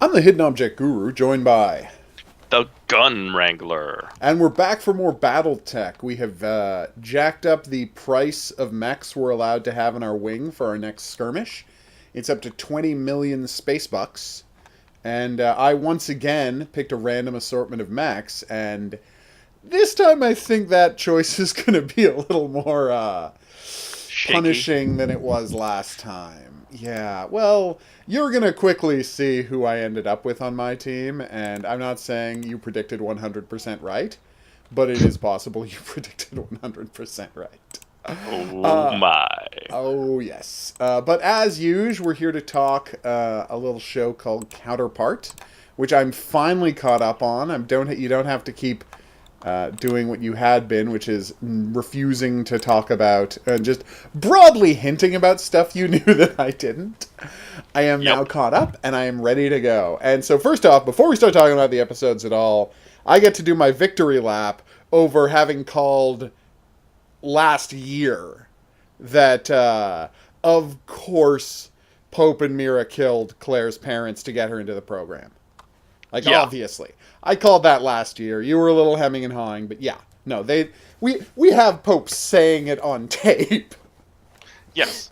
I'm the Hidden Object Guru, joined by... The Gun Wrangler. And we're back for more battle tech. We have jacked up the price of mechs we're allowed to have in our wing for our next skirmish. It's up to 20 million space bucks. And I once again picked a random assortment of mechs, and this time I think that choice is going to be a little more punishing than it was last time. Yeah, well, you're going to quickly see who I ended up with on my team, and I'm not saying you predicted 100% right, but it is possible you predicted 100% right. Oh my. Oh, yes. But as usual, we're here to talk a little show called Counterpart, which I'm finally caught up on. You don't have to keep doing what you had been, which is refusing to talk about, just broadly hinting about stuff you knew that I didn't. I am now caught up, and I am ready to go. And so first off, before we start talking about the episodes at all, I get to do my victory lap over having called last year that, of course, Pope and Mira killed Claire's parents to get her into the program. Obviously. I called that last year. You were a little hemming and hawing, but yeah. No, we have Pope saying it on tape. Yes.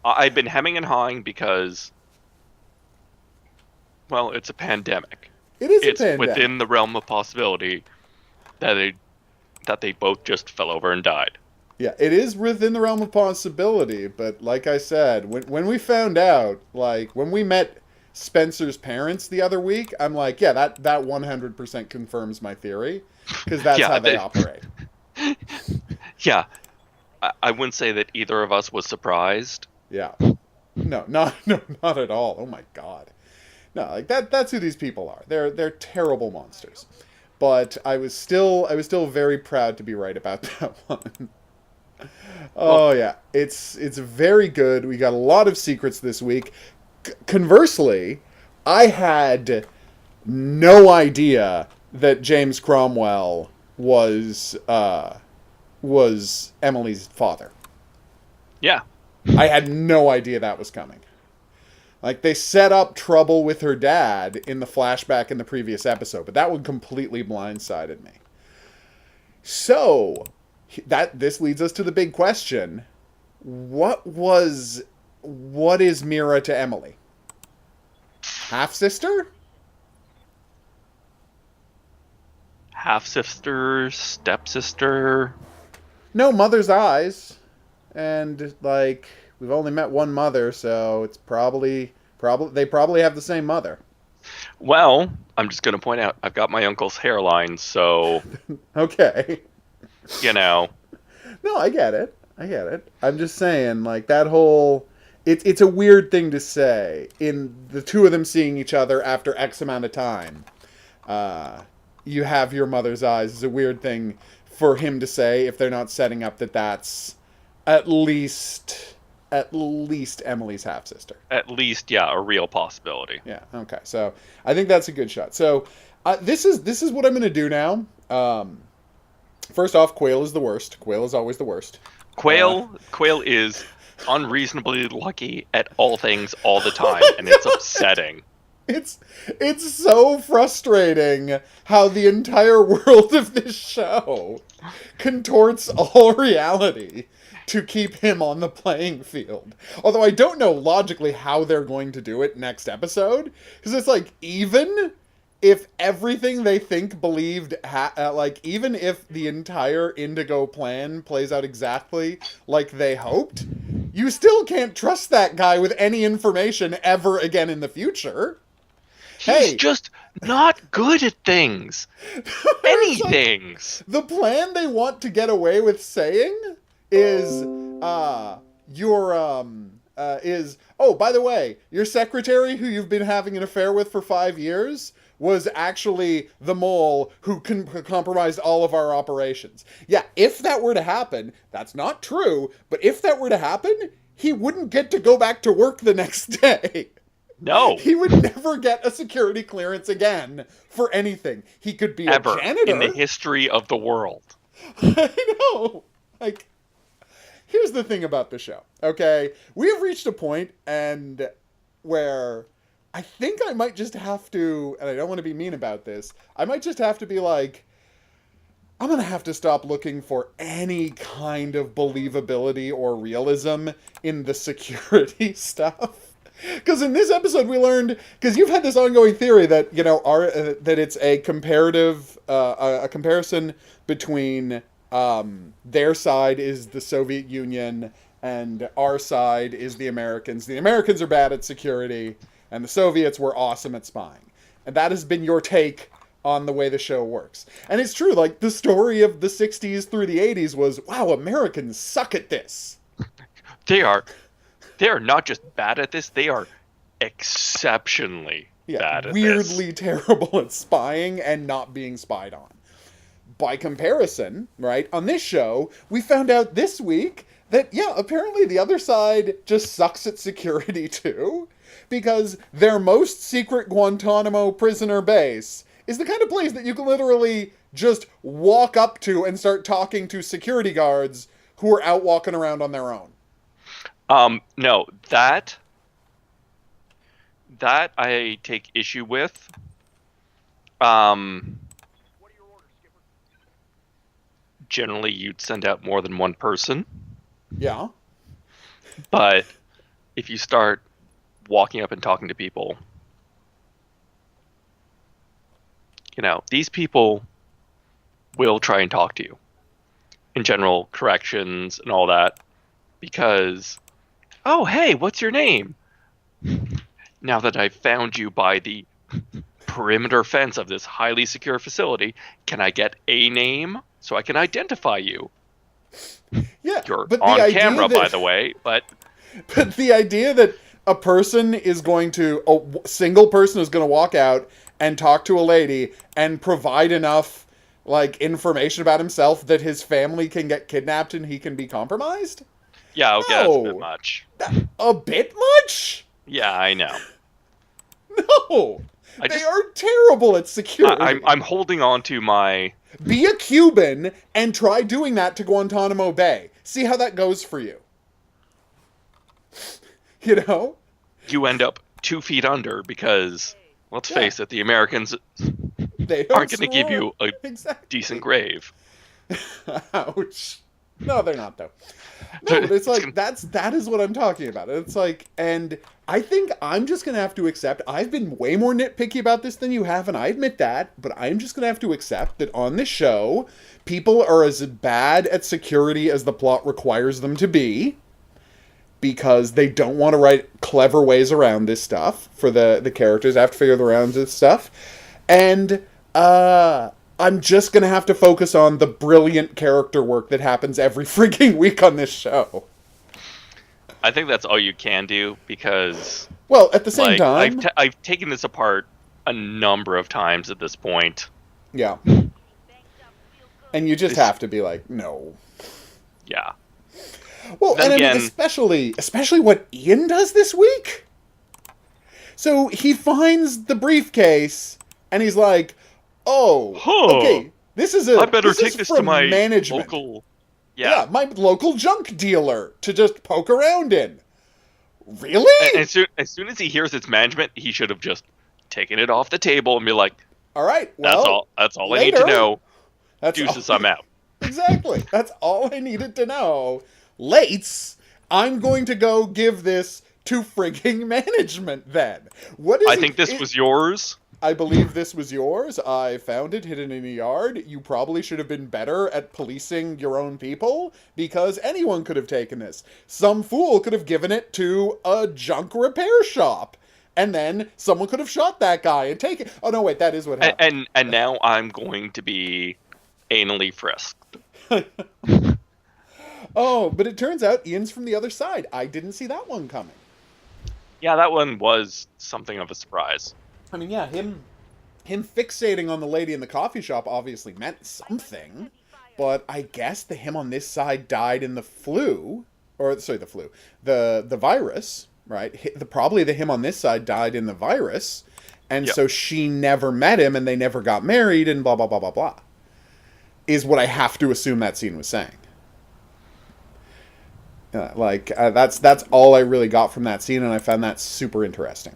I've been hemming and hawing because, well, it's a pandemic. It's a pandemic. Within the realm of possibility that they both just fell over and died. Yeah, it is within the realm of possibility, but like I said, when we found out, when we met Spencer's parents the other week, I'm like, yeah, that 100% confirms my theory, because that's how they operate. Yeah, I wouldn't say that either of us was surprised. Yeah, no, not at all. Oh my god, no, that's who these people are. They're terrible monsters. But I was still very proud to be right about that one. Oh yeah, it's very good. We got a lot of secrets this week. Conversely, I had no idea that James Cromwell was Emily's father. Yeah. I had no idea that was coming. They set up trouble with her dad in the flashback in the previous episode, but that one completely blindsided me. So, this leads us to the big question. What is Mira to Emily? Half-sister? Half-sister, stepsister. No, mother's eyes. And, we've only met one mother, so it's probably they probably have the same mother. Well, I'm just going to point out, I've got my uncle's hairline, so... Okay. You know. No, I get it. I'm just saying, that whole... It's a weird thing to say in the two of them seeing each other after X amount of time. You have your mother's eyes is a weird thing for him to say if they're not setting up that's at least Emily's half-sister. At least, yeah, a real possibility. Yeah, okay. So I think that's a good shot. So this is what I'm going to do now. First off, Quail is the worst. Quail is always the worst. Quail is unreasonably lucky at all things all the time, and it's upsetting. It's so frustrating how the entire world of this show contorts all reality to keep him on the playing field. Although I don't know logically how they're going to do it next episode, because it's even if everything they think believed, even if the entire Indigo plan plays out exactly like they hoped, you still can't trust that guy with any information ever again in the future. He's just not good at things. Any things. The plan they want to get away with saying is, oh, by the way, your secretary who you've been having an affair with for 5 years was actually the mole who compromised all of our operations. Yeah, if that were to happen, that's not true, but if that were to happen, he wouldn't get to go back to work the next day. No. He would never get a security clearance again for anything. He could be ever a janitor. In the history of the world. I know. Here's the thing about the show, okay? We have reached a point where I think I might just have to, and I don't want to be mean about this, I might just have to be like, I'm going to have to stop looking for any kind of believability or realism in the security stuff. Because in this episode we learned, because you've had this ongoing theory that, that it's a comparative, a comparison between their side is the Soviet Union and our side is the Americans. The Americans are bad at security and the Soviets were awesome at spying. And that has been your take on the way the show works. And it's true, like, the story of the 60s through the 80s was, wow, Americans suck at this. They are not just bad at this, they are exceptionally bad at weirdly terrible at spying and not being spied on. By comparison, right, on this show, we found out this week that, yeah, apparently the other side just sucks at security too, because their most secret Guantanamo prisoner base is the kind of place that you can literally just walk up to and start talking to security guards who are out walking around on their own. No, that I take issue with. Generally, you'd send out more than one person. Yeah. But if you start walking up and talking to people, these people will try and talk to you. In general, corrections and all that. Because, oh, hey, what's your name? Now that I've found you by the perimeter fence of this highly secure facility, can I get a name so I can identify you? Yeah, you're on camera, by the way, but the idea that a single person is going to walk out and talk to a lady and provide enough, like, information about himself that his family can get kidnapped and he can be compromised? Yeah, okay, that's a bit much. A bit much? Yeah, I know. No! They are terrible at security. I'm holding on to my... Be a Cuban and try doing that to Guantanamo Bay. See how that goes for you. You know? You end up 2 feet under because, let's face it, the Americans aren't going to give you a decent grave. Ouch. No, they're not, though. No, but it's like, that is what I'm talking about. It's like, and I think I'm just going to have to accept, I've been way more nitpicky about this than you have, and I admit that, but I'm just going to have to accept that on this show, people are as bad at security as the plot requires them to be, because they don't want to write clever ways around this stuff for the characters. I have to figure around this stuff. And, I'm just going to have to focus on the brilliant character work that happens every freaking week on this show. I think that's all you can do, because... Well, at the same time... I've taken this apart a number of times at this point. Yeah. And you just have to be like, no. Yeah. Well, then and again, I mean, especially what Ian does this week. So he finds the briefcase, and he's like... Oh, okay. I better take this to my management. Local... Yeah, my local junk dealer to just poke around in. Really? And as soon as he hears it's management, he should have just taken it off the table and be like, all right, well, that's all I need to know. Deuces, I'm out. Exactly. That's all I needed to know. Lates, I'm going to go give this to frigging management then. I think this was yours. I believe this was yours. I found it hidden in a yard. You probably should have been better at policing your own people, because anyone could have taken this. Some fool could have given it to a junk repair shop, and then someone could have shot that guy and taken... Oh, no, wait, that is what happened. And now I'm going to be anally frisked. Oh, but it turns out Ian's from the other side. I didn't see that one coming. Yeah, that one was something of a surprise. I mean, yeah, him fixating on the lady in the coffee shop obviously meant something, but I guess the him on this side died in the flu, the virus, right? Probably the him on this side died in the virus, and so she never met him, and they never got married, and blah, blah, blah, blah, blah, is what I have to assume that scene was saying. That's all I really got from that scene, and I found that super interesting.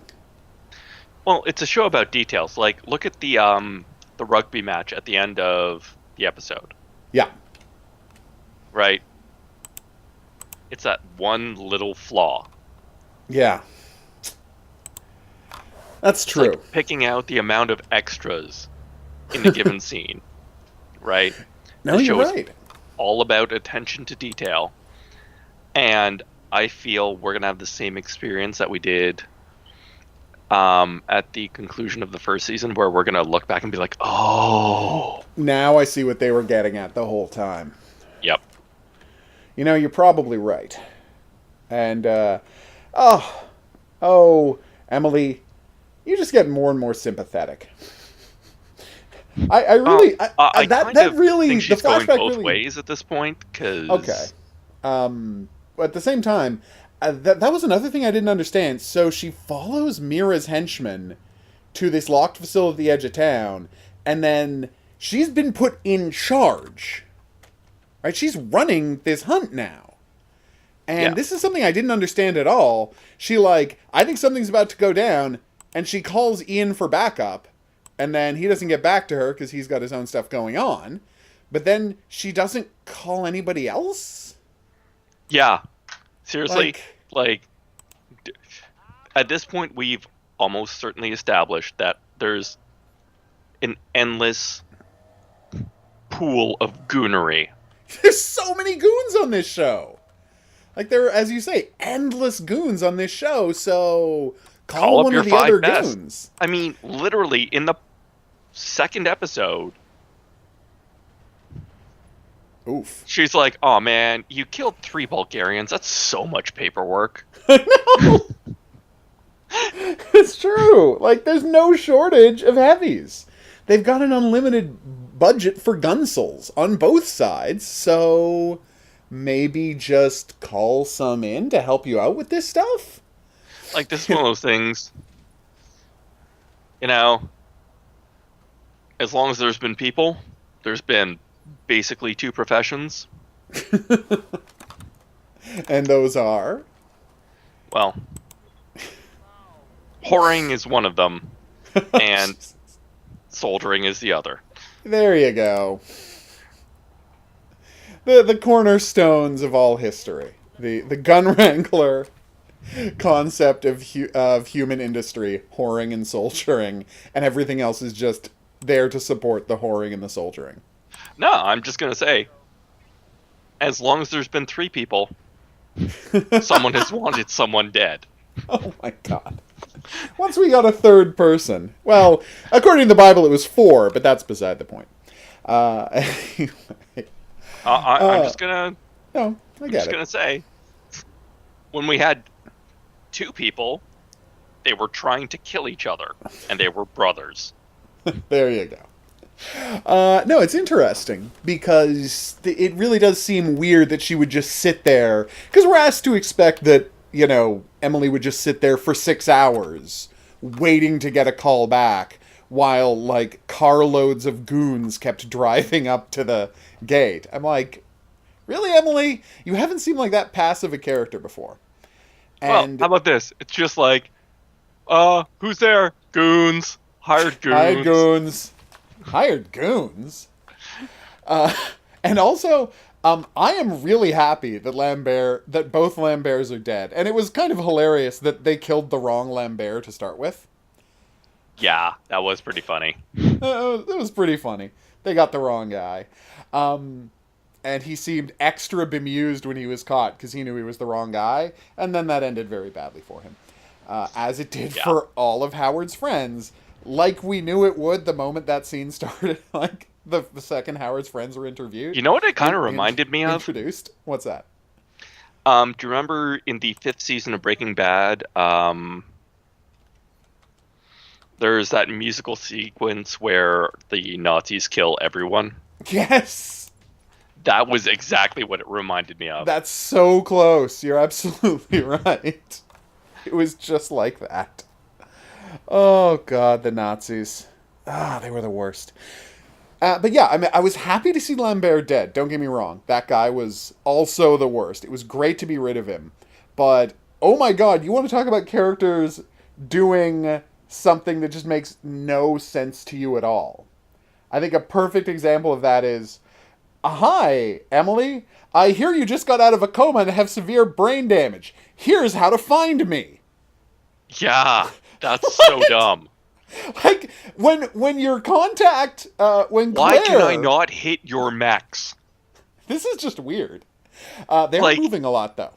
Well, it's a show about details. Like, look at the rugby match at the end of the episode, Yeah. right? It's that one little flaw. Yeah. That's It's true. like picking out the amount of extras in a given scene, right? No, This you're show is right. all about attention to detail, and I feel we're gonna have the same experience that we did at the conclusion of the first season, where we're gonna look back and be like, "Oh, Now I see what they were getting at the whole time. yep, You know, you're probably right. And, oh, oh, Emily, you just get more and more sympathetic. I really, I that kind of really, think the she's going flashback both really, ways at this point, because okay. But at the same time, that was another thing I didn't understand. So she follows Mira's henchmen to this locked facility at the edge of town, and then she's been put in charge. Right? She's running this hunt now. And yeah, this is something I didn't understand at all. She, like, I think something's about to go down, and she calls Ian for backup, and then he doesn't get back to her because he's got his own stuff going on. But then she doesn't call anybody else? yeah, seriously, Like, like d- at this point, we've almost certainly established that there's an endless pool of goonery. there's so many goons on this show. Like, there are, as you say, endless goons on this show, so Call call up one your of the other five best. goons. I mean, literally in the second episode, Oof. she's like, "Oh man, you killed 3 Bulgarians. That's so much paperwork." No! It's true. Like, there's no shortage of heavies. They've got an unlimited budget for gunsells on both sides, so maybe just call some in to help you out with this stuff? Like, this is one of those things, you know, as long as there's been people, there's been basically two professions. And those are? Well, whoring is one of them, and soldiering is the other. There you go. The cornerstones of all history. The gun wrangler concept of human industry, whoring and soldiering, and everything else is just there to support the whoring and the soldiering. No, I'm just gonna say, as long as there's been 3 people, someone has wanted someone dead. Oh my god. Once we got a third person. Well, according to the Bible, it was 4, but that's beside the point. Anyway. I'm just gonna, No, I I'm get just it. gonna say, when we had 2 people, they were trying to kill each other, and they were brothers. There you go. No, it's interesting because it really does seem weird that she would just sit there. Because we're asked to expect that, you know, Emily would just sit there for 6 hours waiting to get a call back while, like, carloads of goons kept driving up to the gate. I'm like, really, Emily? You haven't seemed like that passive a character before. Well, And how about this? It's just like, who's there? Goons. Hired goons. hired goons. Hired goons? And also, I am really happy that both Lamberts are dead. And it was kind of hilarious that they killed the wrong Lambert to start with. Yeah, that was pretty funny. It was pretty funny. They got the wrong guy. And he seemed extra bemused when he was caught because he knew he was the wrong guy. And then that ended very badly for him. As it did Yeah. for all of Howard's friends. Like we knew it would the moment that scene started. Like the second Howard's friends were interviewed. You know what it kind of in- reminded me of? Introduced? What's that? Do you remember in the 5th season of Breaking Bad, there's that musical sequence where the Nazis kill everyone? Yes! That was exactly what it reminded me of. That's so close. You're absolutely right. It was just like that. Oh, God, the Nazis. They were the worst. But yeah, I mean, I was happy to see Lambert dead. Don't get me wrong. That guy was also the worst. It was great to be rid of him. But, oh my God, you want to talk about characters doing something that just makes no sense to you at all. I think a perfect example of that is, hi, Emily. I hear you just got out of a coma and have severe brain damage. Here's how to find me. Yeah, that's so dumb. Like when your contact when Why can I Claire, not hit your mechs? this is just weird. They're Like, moving a lot though.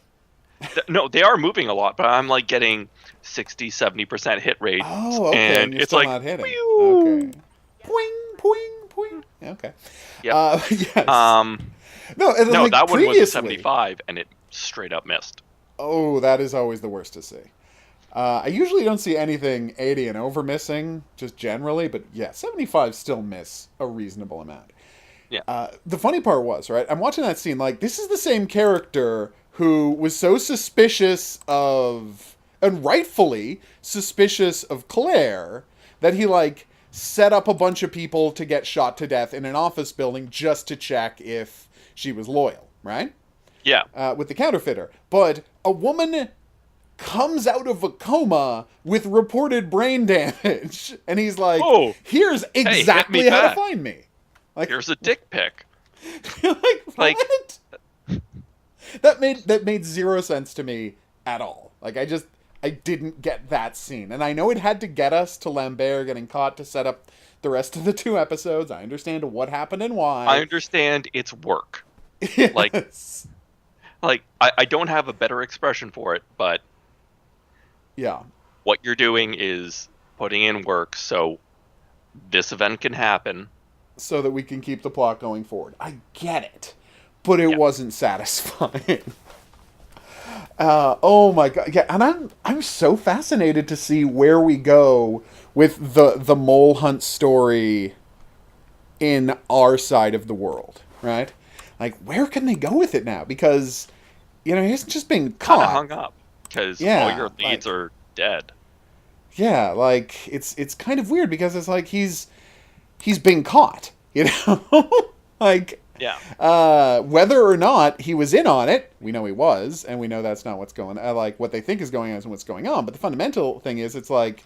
no, they are moving a lot, but I'm like getting 60, 70% hit rates, Oh, okay, and and you're it's still like, not hitting. "Pew!" Okay. Poing, poing, poing. Okay. Yep. Yes. No, and No, like that one was a previously. 75, and it straight up missed. Oh, that is always the worst to see. I usually don't see anything 80 and over missing, just generally, but yeah, 75 still miss a reasonable amount. Yeah. The funny part was, right, I'm watching that scene, like, this is the same character who was so suspicious of, and rightfully suspicious of Claire, that he, like, set up a bunch of people to get shot to death in an office building just to check if she was loyal, right? Yeah. With the counterfeiter. But a woman comes out of a coma with reported brain damage, and he's like, Oh, here's hit exactly me how to back. find me. Like, Here's a dick pic. like, Like- what? That made zero sense to me at all. Like, I didn't get that scene. And I know it had to get us to Lambert getting caught to set up the rest of the 2 episodes. I understand what happened and why. I understand it's work. Like, Yes. I don't have a better expression for it, but Yeah. what you're doing is putting in work so this event can happen. So that we can keep the plot going forward. I get it. But it wasn't satisfying. Oh my god. Yeah, and I'm so fascinated to see where we go with the mole hunt story in our side of the world, right? Like, where can they go with it now? Because, he hasn't just been Kind of caught. hung up because Yeah, all your leads are dead. Yeah, like, it's kind of weird because it's like he's been caught, like, Yeah. whether or not he was in on it, we know he was, and we know that's not what's going on. Like, what they think is going on isn't what's going on. But the fundamental thing is, it's like,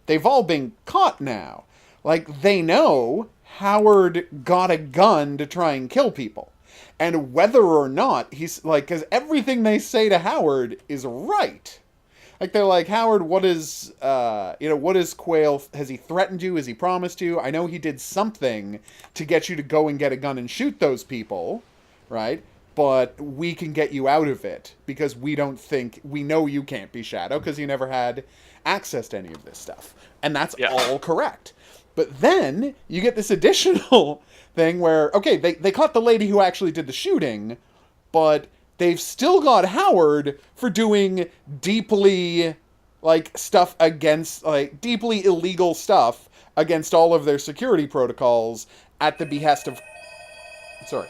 they've all been caught now. Like, they know Howard got a gun to try and kill people. And whether or not he's, like, because everything they say to Howard is right. Like, they're like, Howard, what is Quail, has he threatened you? Has he promised you? I know he did something to get you to go and get a gun and shoot those people, right? But we can get you out of it because we know you can't be Shadow because you never had access to any of this stuff. And that's all correct. But then you get this additional thing where, okay, they caught the lady who actually did the shooting, but they've still got Howard for doing deeply, like, stuff against, like, deeply illegal stuff against all of their security protocols at the behest of... Sorry.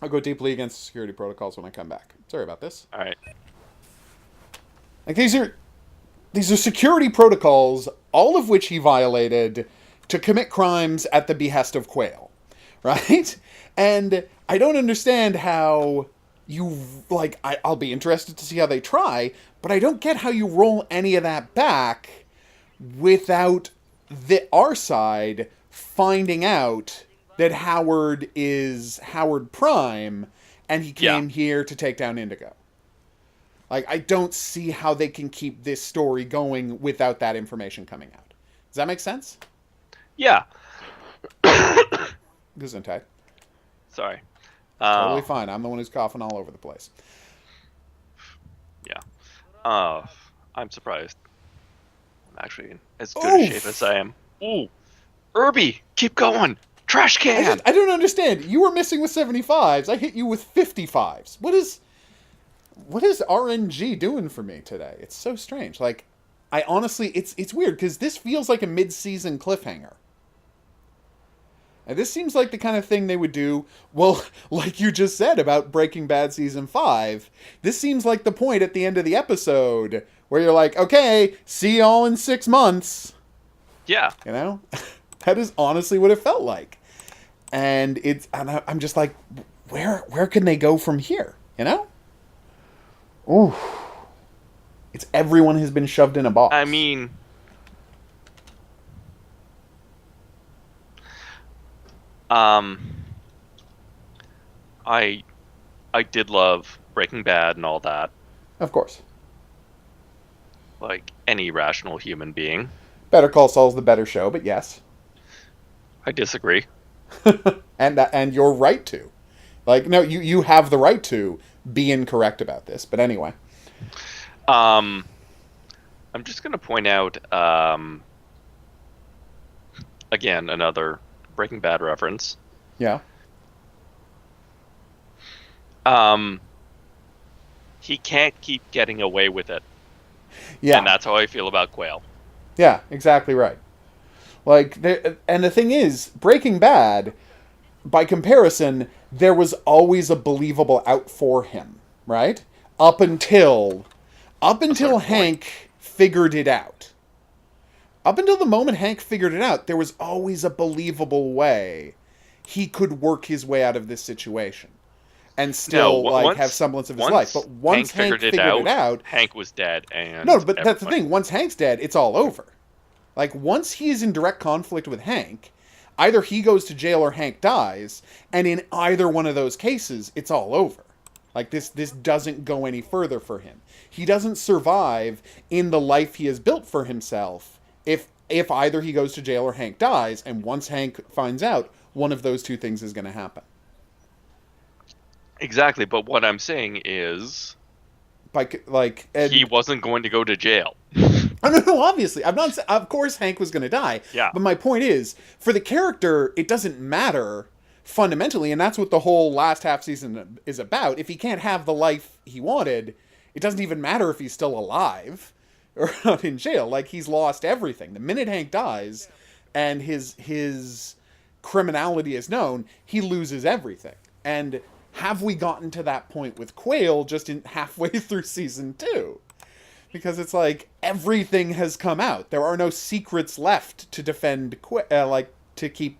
I'll go deeply against security protocols when I come back. Sorry about this. All right. Like, these are security protocols, all of which he violated to commit crimes at the behest of Quail, right? And I don't understand how you, like, I'll be interested to see how they try, but I don't get how you roll any of that back without our side finding out that Howard is Howard Prime and he came here to take down Indigo. Like, I don't see how they can keep this story going without that information coming out. Does that make sense? Yeah. Gesundheit. Sorry. Totally fine. I'm the one who's coughing all over the place. Yeah. I'm surprised. I'm actually in as good a shape as I am. Ooh. Irby, keep going. Trash can. I don't understand. You were missing with 75s. I hit you with 55s. What is RNG doing for me today? It's so strange. Like, I honestly, it's weird because this feels like a mid-season cliffhanger. And this seems like the kind of thing they would do, well, like you just said about Breaking Bad Season 5, this seems like the point at the end of the episode where you're like, okay, see y'all in 6 months. Yeah. That is honestly what it felt like. And I'm just like, where can they go from here? Ooh. It's everyone has been shoved in a box. I mean, Um, I I did love Breaking Bad and all that, Of course. like any rational human being. Better Call Saul's the better show, but yes. I disagree. And you're right to. Like, no, you have the right to be incorrect about this. But anyway. Um, I'm just gonna point out, again, another Breaking Bad reference. Yeah. Um, he can't keep getting away with it, and Yeah. that's how I feel about Quail. Yeah, exactly right. Like, and the thing is, Breaking Bad, by comparison, there was always a believable out for him, right? Up until A certain point. Hank figured it out. Up until the moment Hank figured it out, there was always a believable way he could work his way out of this situation and No, still like have semblance of his life. once But Hank once Hank figured it figured it out, out, Hank was dead, no, and but that's the everybody. thing. Once Hank's dead, it's all over. Like once he is in direct conflict with Hank, either he goes to jail or Hank dies, and in either one of those cases, it's all over. Like this doesn't go any further for him. He doesn't survive in the life he has built for himself if either he goes to jail or Hank dies, and once Hank finds out, one of those two things is going to happen. Exactly, but what I'm saying is Like he and wasn't going to go to jail. oh, no, obviously. I'm not. Of course, Hank was going to die. Yeah. But my point is, for the character, it doesn't matter fundamentally, and that's what the whole last half season is about. If he can't have the life he wanted, it doesn't even matter if he's still alive or not in jail. Like he's lost everything. The minute Hank dies, and his criminality is known, he loses everything. And have we gotten to that point with Quail just in halfway through season 2? Because it's like everything has come out. There are no secrets left to defend, like to keep,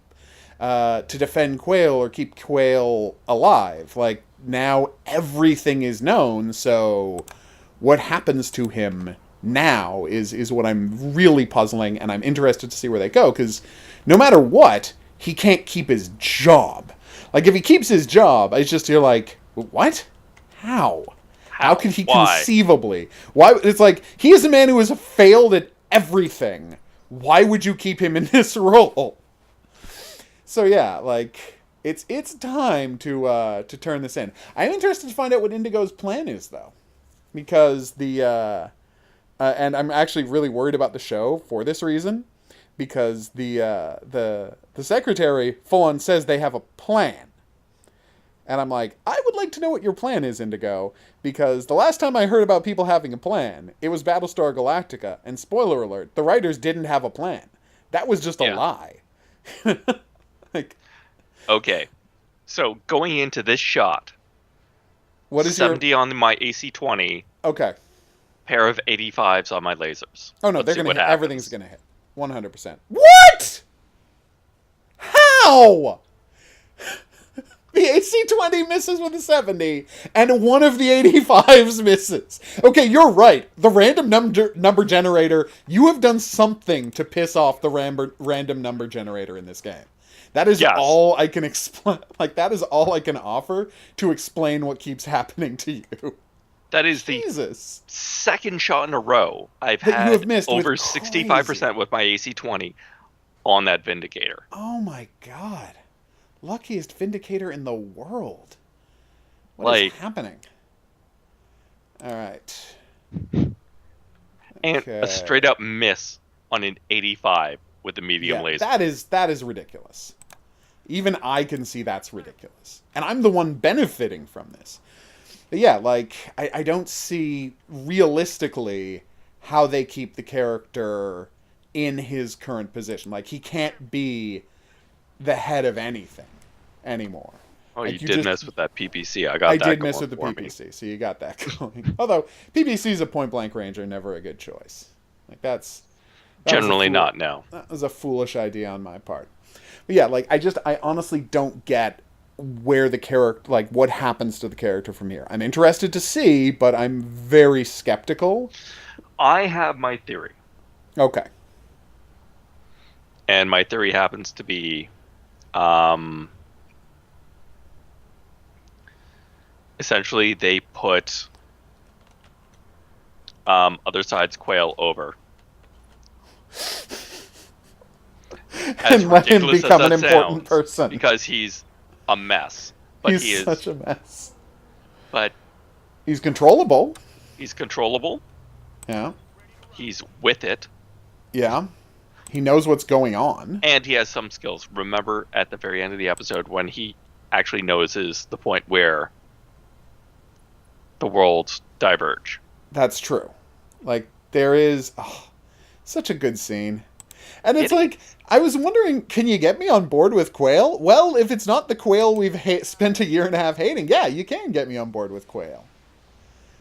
to defend Quail or keep Quail alive. Like now everything is known. So what happens to him now is what I'm really puzzling, and I'm interested to see where they go. Because no matter what, he can't keep his job. Like if he keeps his job, it's just you're like, what? How? How How? could he Why? conceivably? Why? It's like he is a man who has failed at everything. Why would you keep him in this role? So yeah, like it's time to turn this in. I'm interested to find out what Indigo's plan is though, because and I'm actually really worried about the show for this reason, because the secretary full on says they have a plan. And I'm like, I would like to know what your plan is, Indigo, because the last time I heard about people having a plan, it was Battlestar Galactica, and spoiler alert, the writers didn't have a plan. That was just a Yeah. lie. Like, Okay. So going into this shot, what is your 70 on my AC-20, okay? pair of 85s on my lasers. Oh no, Let's they're see gonna what hit. Everything's happens. gonna hit. 100%. What? How? The AC-20 misses with a 70, and one of the 85s misses. Okay, you're right. The random number generator, you have done something to piss off the random number generator in this game. That is Yes, all I can explain. Like, that is all I can offer to explain what keeps happening to you. that is the Jesus. second shot in a row I've That you have had missed with over crazy. 65% with my AC-20 on that Vindicator. Oh my god. Luckiest Vindicator in the world. What is Like, happening? Alright. and a Okay. straight up miss on an 85 with a medium Yeah, laser. that is ridiculous. Even I can see that's ridiculous. And I'm the one benefiting from this. But yeah, like, I don't see realistically how they keep the character in his current position. Like, he can't be the head of anything anymore. Oh, you Like, you did just. mess with that PPC. I I got that did mess going with the for me. PPC, so you got that going. Although, PPC is a point blank ranger, never a good choice. Like, that was a Generally fool. not, no. That was a foolish idea on my part. But yeah, like I honestly don't get where the character, like what happens to the character from here. I'm interested to see, but I'm very skeptical. I have my theory, Okay. and my theory happens to be Um, essentially, they put other side's Quail over. As And let him ridiculous as become an that important sounds, person. because he's a mess. But He's he is. such a mess. But He's controllable. he's controllable. Yeah. He's with it, Yeah. He knows what's going on. and he has some skills. Remember at the very end of the episode when he actually notices the point where the worlds diverge. That's true. Like, there is such a good scene. And it's like, I was wondering, can you get me on board with Quail? Well, if it's not the Quail we've spent a year and a half hating, yeah, you can get me on board with Quail.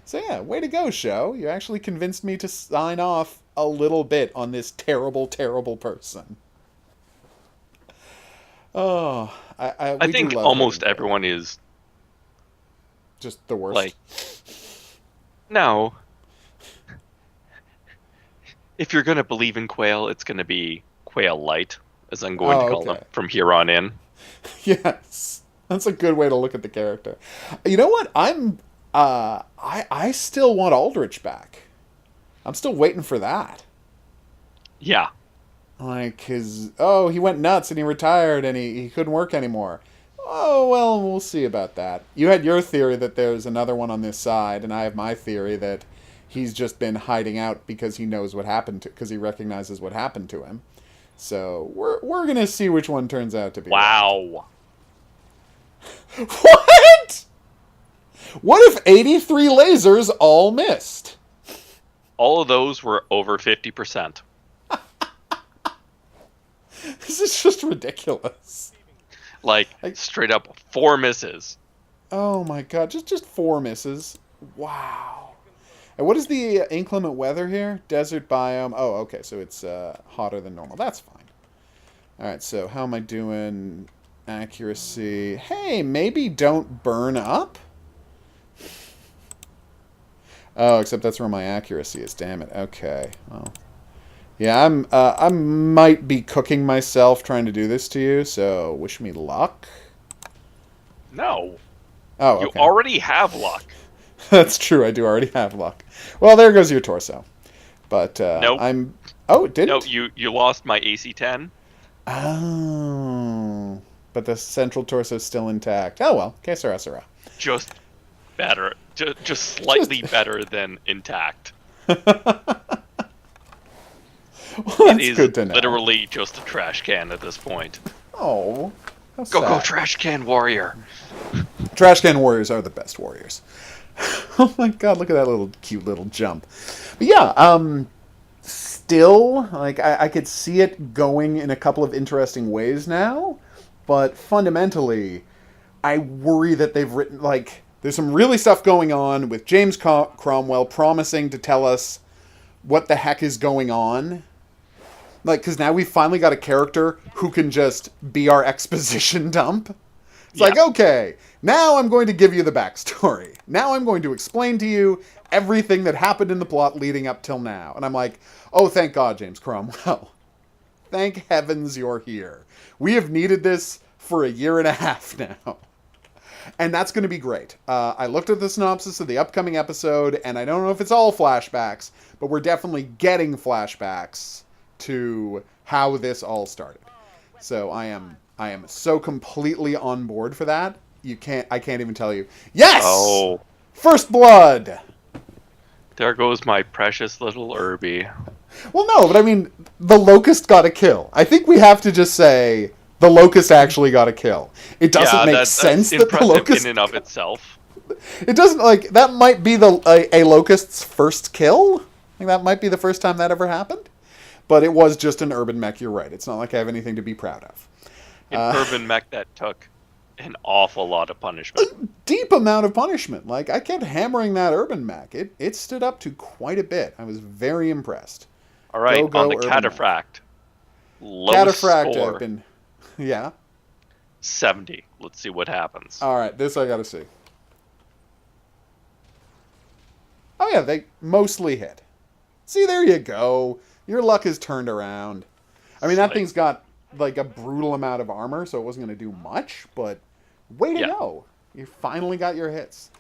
So yeah, way to go, show. You actually convinced me to sign off a little bit on this terrible, terrible person. Oh, I think almost everyone is just the worst. like, no. If you're going to believe in Quail, it's going to be Quail Light, as I'm going to call them from here on in. Yes, that's a good way to look at the character. You know what? I still want Aldrich back. I'm still waiting for that. Yeah. Like he went nuts and he retired and he couldn't work anymore. Oh, well, we'll see about that. You had your theory that there's another one on this side, and I have my theory that he's just been hiding out because he knows what happened to, because he recognizes what happened to him. So we're gonna see which one turns out to be. Wow. Right. What? What if 83 lasers all missed? All of those were over 50%. This is just ridiculous. Like straight up 4 misses. Oh my god, just 4 misses. Wow. And what is the inclement weather here? Desert biome. Oh, okay, so it's hotter than normal. That's fine. Alright, so how am I doing? Accuracy. Hey, maybe don't burn up? Oh, except that's where my accuracy is. Damn it. Okay. Well, yeah, I might be cooking myself trying to do this to you, so wish me luck. No. Oh, okay. You already have luck. That's true. I do already have luck. Well, there goes your torso. But nope. Oh, it didn't? No, you lost my AC-10. Oh. But the central torso is still intact. Oh, well. Que sera, sera. Just better. Just slightly better than intact. Well, that's good to know. Literally just a trash can at this point. Oh. Go, trash can warrior. Trash can warriors are the best warriors. Oh my god, look at that little cute little jump. But yeah, still, like, I could see it going in a couple of interesting ways now, but fundamentally, I worry that they've written, like, there's some really stuff going on with James Cromwell promising to tell us what the heck is going on. Like, because now we've finally got a character who can just be our exposition dump. It's like, okay, now I'm going to give you the backstory. Now I'm going to explain to you everything that happened in the plot leading up till now. And I'm like, oh, thank God, James Cromwell. Thank heavens you're here. We have needed this for a year and a half now. And that's going to be great. I looked at the synopsis of the upcoming episode, and I don't know if it's all flashbacks, but we're definitely getting flashbacks to how this all started. So I am so completely on board for that. I can't even tell you. Yes! Oh. First blood! There goes my precious little Irby. Well, no, but I mean, the Locust got a kill. I think we have to just say the Locust actually got a kill. It doesn't make sense that the Locust... in and of itself. It doesn't, like, that might be a Locust's first kill. Like, that might be the first time that ever happened. But it was just an urban mech, you're right. It's not like I have anything to be proud of. An urban mech that took an awful lot of punishment. A deep amount of punishment. Like, I kept hammering that urban mech. It stood up to quite a bit. I was very impressed. All right, on the Cataphract. Lowest score. I've been... Yeah? 70. Let's see what happens. All right, this I gotta see. Oh yeah, they mostly hit. See, there you go. Your luck has turned around. I mean, that thing's got like a brutal amount of armor, so it wasn't going to do much, but way to Yeah. go. You finally got your hits.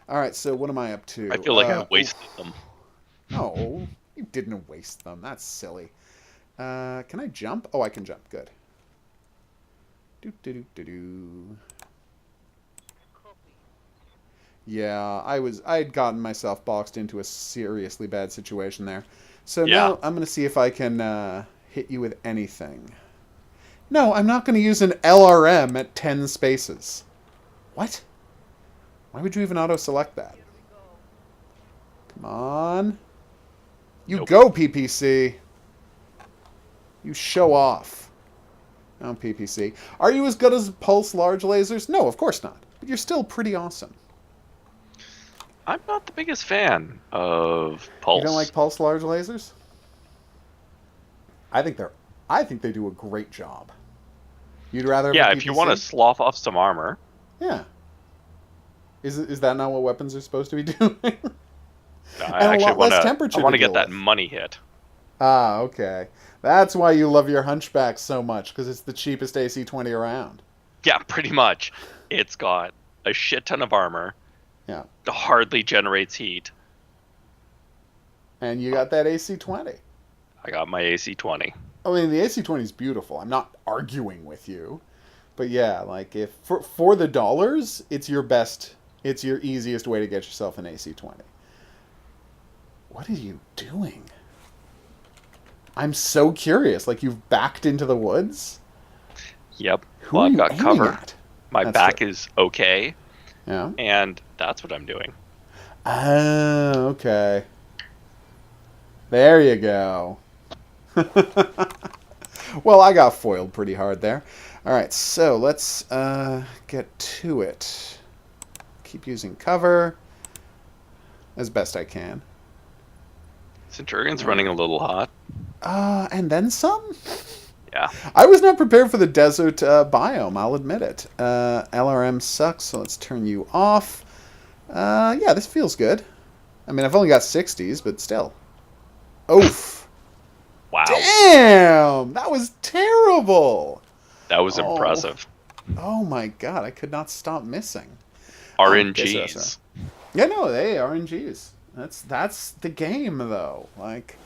All right, so what am I up to? I feel like I wasted them. No, you didn't waste them. That's silly. Can I jump? Oh, I can jump. Good. Do do do do do. Yeah, I had gotten myself boxed into a seriously bad situation there. So Yeah. now I'm going to see if I can hit you with anything. No, I'm not going to use an LRM at 10 spaces. What? Why would you even auto-select that? Come on. You Nope. go, PPC. You show off. Oh, PPC. Are you as good as Pulse Large Lasers? No, of course not. But you're still pretty awesome. I'm not the biggest fan of Pulse. You don't like Pulse Large Lasers? I think they do a great job. You'd rather have Yeah, a if you PPC? want to slough off some armor. Yeah. Is that not what weapons are supposed to be doing? I And a actually lot want less to. temperature I want to to get deal that with. money hit. Ah, okay. That's why you love your Hunchback so much, because it's the cheapest AC-20 around. Yeah, pretty much. It's got a shit ton of armor. Yeah. It hardly generates heat. And you got that AC-20. I got my AC-20. I mean, the AC-20 is beautiful. I'm not arguing with you. But yeah, like if for the dollars, it's your easiest way to get yourself an AC-20. What are you doing? I'm so curious. Like you've backed into the woods? Yep. Who Well, are I've you got aiming cover. at? My That's back true. is okay, Yeah. and that's what I'm doing. Oh, okay. There you go. Well, I got foiled pretty hard there. All right, so let's get to it. Keep using cover as best I can. Centurion's running a little hot. And then some? Yeah. I was not prepared for the desert biome, I'll admit it. LRM sucks, so let's turn you off. Yeah, this feels good. I mean, I've only got 60s, but still. Oof. Wow. Damn! That was terrible! That was Oh. impressive. Oh my god, I could not stop missing. Okay, so- RNGs. Yeah, no, they RNGs. That's the game though. Like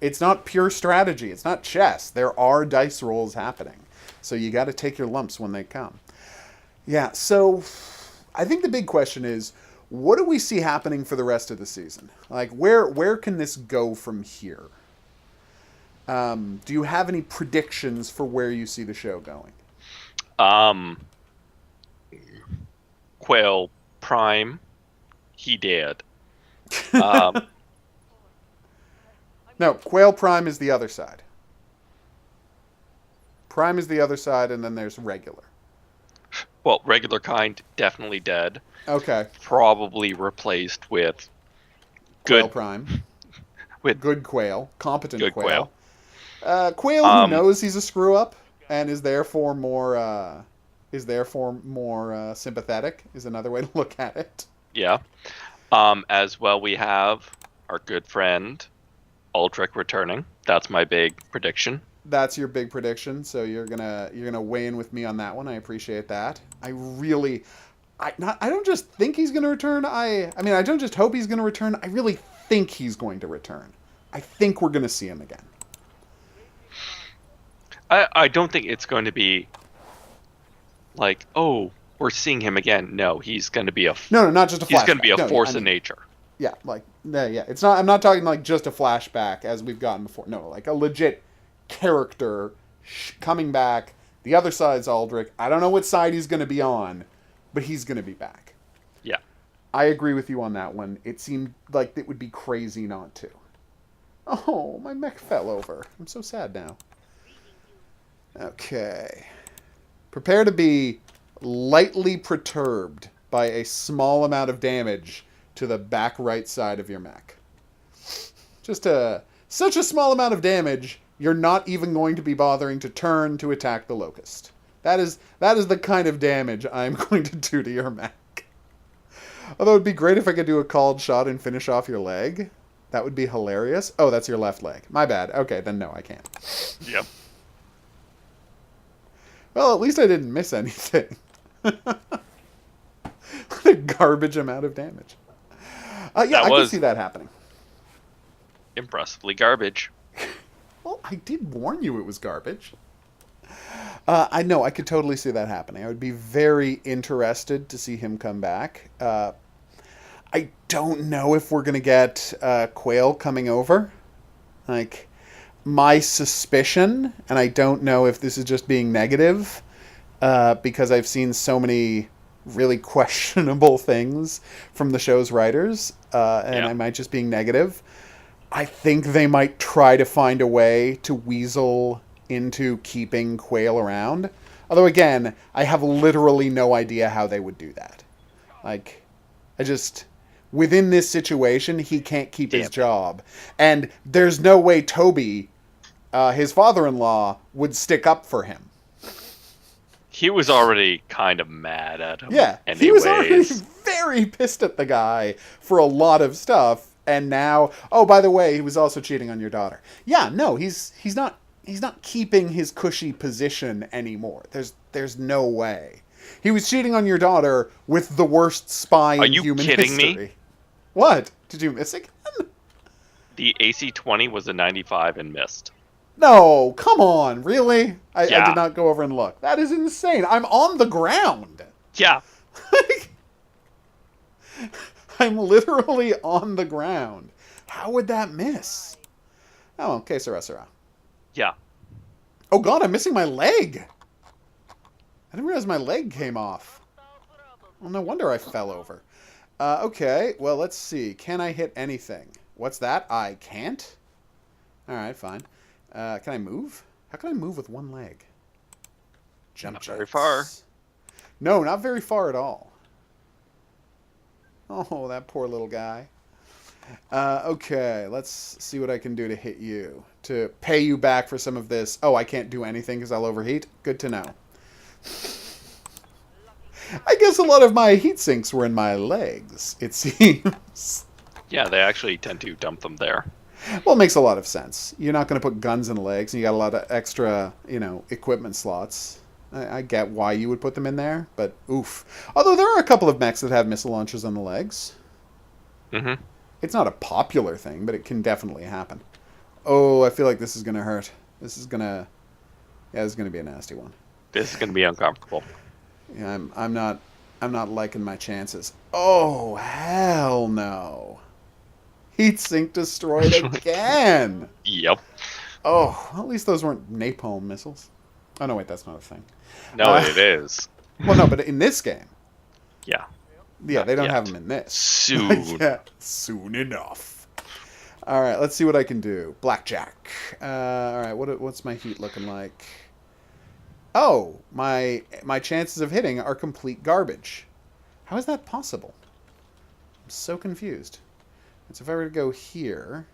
it's not pure strategy. It's not chess. There are dice rolls happening. So you got to take your lumps when they come. Yeah, so I think the big question is what do we see happening for the rest of the season? Like where can this go from here? Do you have any predictions for where you see the show going? Quail Prime, he did. Um, No, Quail Prime is the other side. Prime is the other side, and then there's regular. well, regular kind, definitely dead. Okay. Probably replaced with Quail good Prime. with Good quail. Competent good quail. quail. Quail who knows he's a screw up and is therefore more sympathetic is another way to look at it. Yeah. As well, we have our good friend Aldrich returning. That's my big prediction. That's your big prediction, so you're gonna weigh in with me on that one. I appreciate that. I don't just think he's gonna return. I mean I don't just hope he's gonna return. I really think he's going to return. I think we're gonna see him again. I don't think it's going to be like, oh, we're seeing him again. No, he's going to be No, not just a flashback. he's going to be a No, force I mean, of nature. Yeah, like yeah. It's not. I'm not talking like just a flashback as we've gotten before. No, like a legit character coming back. The other side's Aldrich. I don't know what side he's going to be on, but he's going to be back. Yeah. I agree with you on that one. It seemed like it would be crazy not to. Oh, my mech fell over. I'm so sad now. Okay. Prepare to be lightly perturbed by a small amount of damage to the back right side of your mech. Just such a small amount of damage, you're not even going to be bothering to turn to attack the Locust. That is the kind of damage I'm going to do to your mech. Although it'd be great if I could do a called shot and finish off your leg. That would be hilarious. Oh, that's your left leg. My bad. Okay, then no, I can't. Yep. Well, at least I didn't miss anything. What a garbage amount of damage. Yeah, I can see that happening. Impressively garbage. Well, I did warn you it was garbage. I know, I could totally see that happening. I would be very interested to see him come back. I don't know if we're going to get Quail coming over. Like, my suspicion, and I don't know if this is just being negative, because I've seen so many really questionable things from the show's writers, and I might just being negative. I think they might try to find a way to weasel into keeping Quail around. Although, again, I have literally no idea how they would do that. Like, within this situation, he can't keep his job. And there's no way Toby, his father-in-law, would stick up for him. He was already kind of mad at him. Yeah, anyways. He was already very pissed at the guy for a lot of stuff. And now, oh, by the way, he was also cheating on your daughter. Yeah, no, he's not keeping his cushy position anymore. There's no way. He was cheating on your daughter with the worst spy in human history. Are you kidding me? What? Did you miss again? The AC-20 was a 95 and missed. No, come on, really? I did not go over and look. That is insane. I'm on the ground. Yeah. I'm literally on the ground. How would that miss? Oh, okay, Sarah. Yeah. Oh god, I'm missing my leg. I didn't realize my leg came off. Well, no wonder I fell over. Okay, well, let's see. Can I hit anything? What's that? I can't? Alright, fine. Can I move? How can I move with one leg? Jump Not very far. No, not very far at all. Oh, that poor little guy. Okay, let's see what I can do to hit you. To pay you back for some of this. Oh, I can't do anything because I'll overheat? Good to know. I guess a lot of my heat sinks were in my legs, it seems. Yeah, they actually tend to dump them there. Well, it makes a lot of sense. You're not going to put guns in the legs, and you got a lot of extra, equipment slots. I get why you would put them in there, but oof. Although there are a couple of mechs that have missile launchers on the legs. Mm-hmm. It's not a popular thing, but it can definitely happen. Oh, I feel like this is going to hurt. This is going to be a nasty one. This is going to be uncomfortable. Yeah, I'm not liking my chances. Oh, hell no. Heatsink destroyed again. Yep. Oh, well, at least those weren't napalm missiles. Oh, no, wait, that's not a thing. No, it is. Well, no, but in this game. Yeah. Yeah, they don't have them in this. Soon. Yeah, soon enough. All right, let's see what I can do. Blackjack. All right, what's my heat looking like? Oh, my chances of hitting are complete garbage. How is that possible? I'm so confused. So if I were to go here...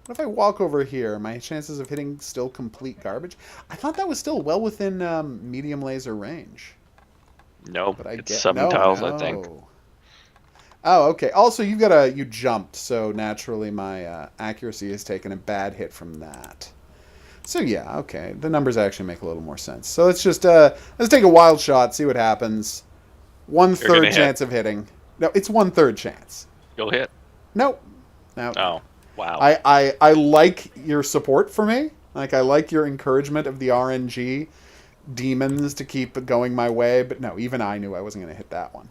What if I walk over here? My chances of hitting still complete garbage? I thought that was still well within medium laser range. No, it's 7 tiles, I think. Oh, okay. Also, you jumped, so naturally my accuracy has taken a bad hit from that. So yeah, okay. The numbers actually make a little more sense. So let's just let's take a wild shot, see what happens. 1/3 chance of hitting. No, it's 1/3 chance. You'll hit. Nope. No. Oh. Wow. I like your support for me. Like, I like your encouragement of the RNG demons to keep going my way. But no, even I knew I wasn't going to hit that one.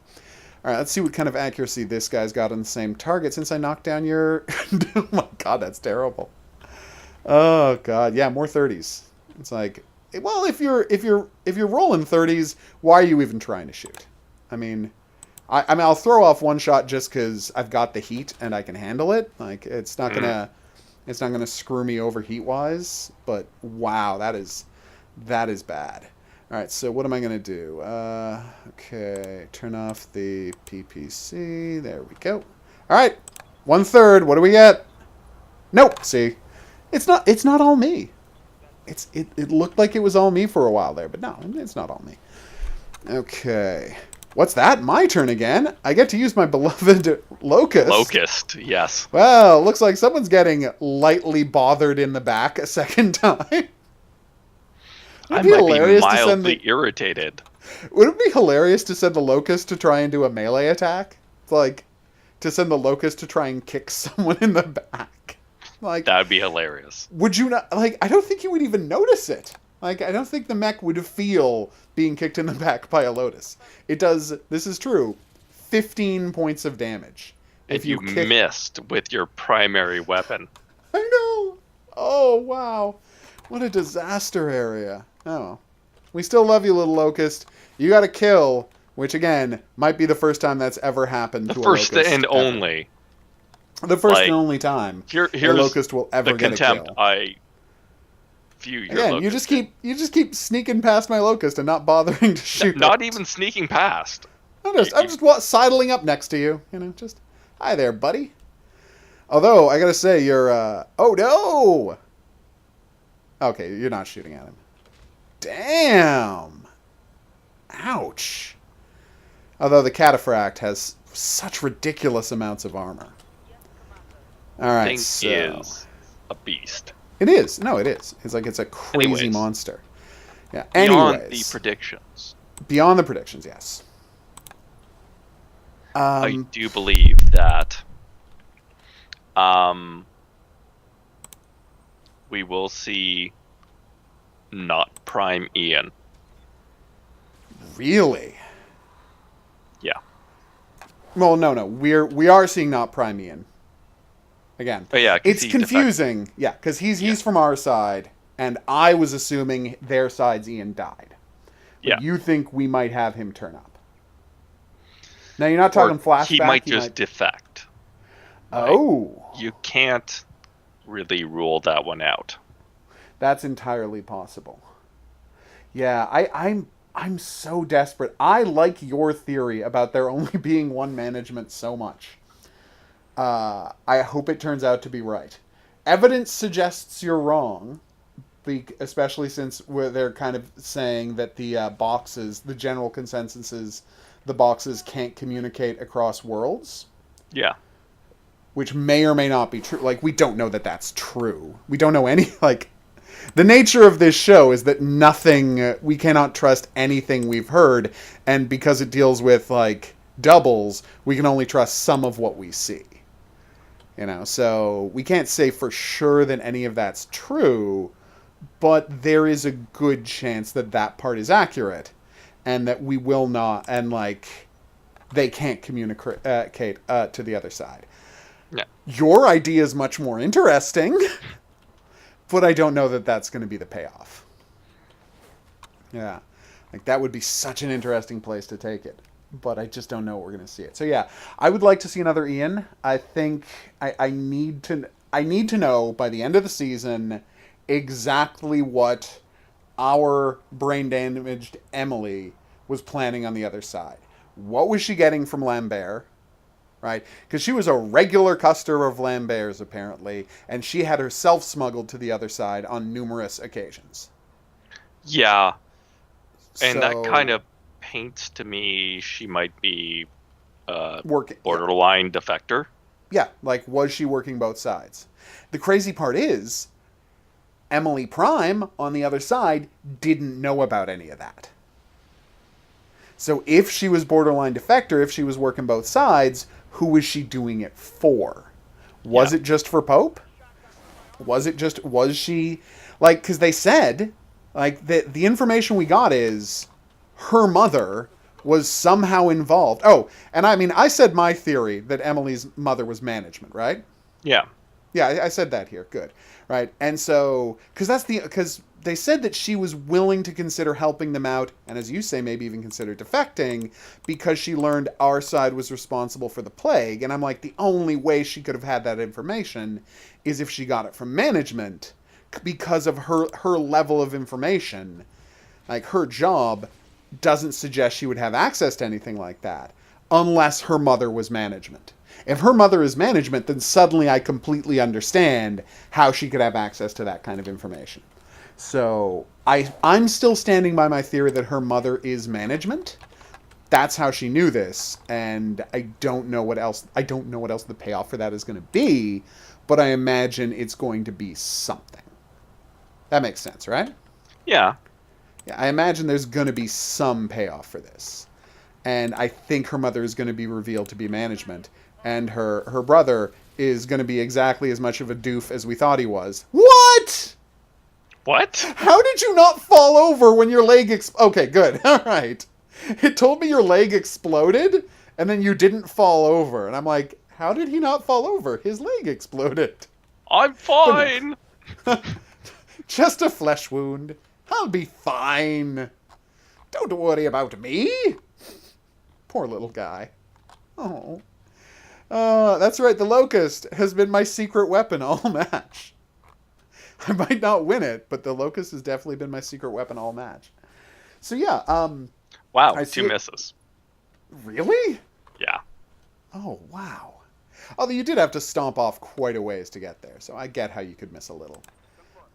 All right, let's see what kind of accuracy this guy's got on the same target since I knocked down your... Oh my god, that's terrible. Oh god, yeah, more 30s. It's like, well, if you're rolling 30s, why are you even trying to shoot? I mean... I'll throw off one shot just because I've got the heat and I can handle it. Like, it's not gonna screw me over heat wise. But wow, that is bad. All right, so what am I gonna do? Okay, turn off the PPC. There we go. All right, 1/3. What do we get? Nope. See, it's not all me. It looked like it was all me for a while there, but no, it's not all me. Okay. What's that? My turn again? I get to use my beloved Locust. Locust, yes. Well, looks like someone's getting lightly bothered in the back a second time. I Would it be might be hilarious to send mildly the... irritated. Would it be hilarious to send the Locust to try and do a melee attack? It's like to send the Locust to try and kick someone in the back. Like, That would be hilarious. would you not... Like, I don't think you would even notice it. Like, I don't think the mech would feel being kicked in the back by a Lotus. It does, this is true, 15 points of damage. And you missed with your primary weapon. I know! Oh, wow. What a disaster area. Oh. We still love you, little Locust. You got a kill, which, again, might be the first time that's ever happened to a Locust. The first and only. The first and only time here's a Locust will ever the get contempt a kill. I view your Again, Locust. you just keep sneaking past my Locust and not bothering to shoot. Not it. even sneaking past. I'm just sidling up next to you. You know, just hi there, buddy. Although I gotta say, you're oh no. Okay, you're not shooting at him. Damn. Ouch. Although the Cataphract has such ridiculous amounts of armor. All right, Thing so is a beast. it is. No, it is. It's like it's a crazy Anyways. monster. Yeah. Beyond Anyways, the predictions, beyond the predictions, yes. I do believe that we will see not Prime Ian. Really? Yeah. Well, no. We are seeing not Prime Ian. Again. Oh, yeah, 'cause It's he's confusing. Yeah, because he's from our side, and I was assuming their side's Ian died. But Yeah. you think we might have him turn up. Now, you're not talking flashback. He might just defect. Oh. You can't really rule that one out. That's entirely possible. Yeah, I'm so desperate. I like your theory about there only being one management so much. I hope it turns out to be right. Evidence suggests you're wrong, especially since they're kind of saying that the boxes, the general consensus is the boxes can't communicate across worlds. Yeah. Which may or may not be true. Like, we don't know that that's true. We don't know any, like... The nature of this show is that we cannot trust anything we've heard, and because it deals with, like, doubles, we can only trust some of what we see. You know, so we can't say for sure that any of that's true, but there is a good chance that that part is accurate, and that we will not, and, like, they can't communicate to the other side. Yeah. Your idea is much more interesting, but I don't know that that's going to be the payoff. Yeah. Like, that would be such an interesting place to take it. But I just don't know what we're going to see it. So, yeah. I would like to see another Ian. I think I need to know by the end of the season exactly what our brain-damaged Emily was planning on the other side. What was she getting from Lambert? Right? Because she was a regular customer of Lambert's, apparently, and she had herself smuggled to the other side on numerous occasions. Yeah. And that kind of paints to me she might be borderline defector. Yeah, like, was she working both sides? The crazy part is, Emily Prime, on the other side, didn't know about any of that. So if she was borderline defector, if she was working both sides, who was she doing it for? Was it just for Pope? Was she... Like, because they said, like, the information we got is her mother was somehow involved. Oh, and I mean, I said my theory that Emily's mother was management, right? Yeah. Yeah, I said that here. Good. Right. And so, because they said that she was willing to consider helping them out, and as you say, maybe even consider defecting, because she learned our side was responsible for the plague. And I'm like, the only way she could have had that information is if she got it from management, because of her level of information. Like, her job doesn't suggest she would have access to anything like that, unless her mother was management. If her mother is management, then suddenly I completely understand how she could have access to that kind of information. So I'm still standing by my theory that her mother is management. that's how she knew this, and I don't know what else. I don't know what else the payoff for that is going to be, but I imagine it's going to be something. That makes sense, right? Yeah. Yeah, I imagine there's going to be some payoff for this, and I think her mother is going to be revealed to be management, and her brother is going to be exactly as much of a doof as we thought he was. What? What? How did you not fall over when your leg Okay, good. All right. It told me your leg exploded, and then you didn't fall over. And I'm like, how did he not fall over? His leg exploded. I'm fine. No. Just a flesh wound. I'll be fine. Don't worry about me. Poor little guy. Oh. That's right. The Locust has been my secret weapon all match. I might not win it, but the Locust has definitely been my secret weapon all match. So yeah, Wow, I 2 misses. Really? Yeah. Oh, wow. Although you did have to stomp off quite a ways to get there, so I get how you could miss a little.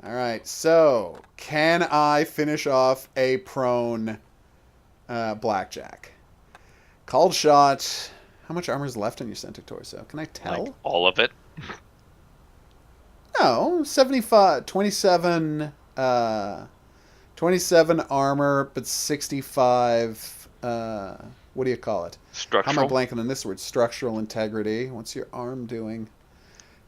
All right, so can I finish off a prone blackjack? Called shot. How much armor is left on your center torso? Can I tell? Like all of it. No, 75, 27, 27 armor, but 65, what do you call it? Structural. How am I blanking on this word? Structural integrity. What's your arm doing?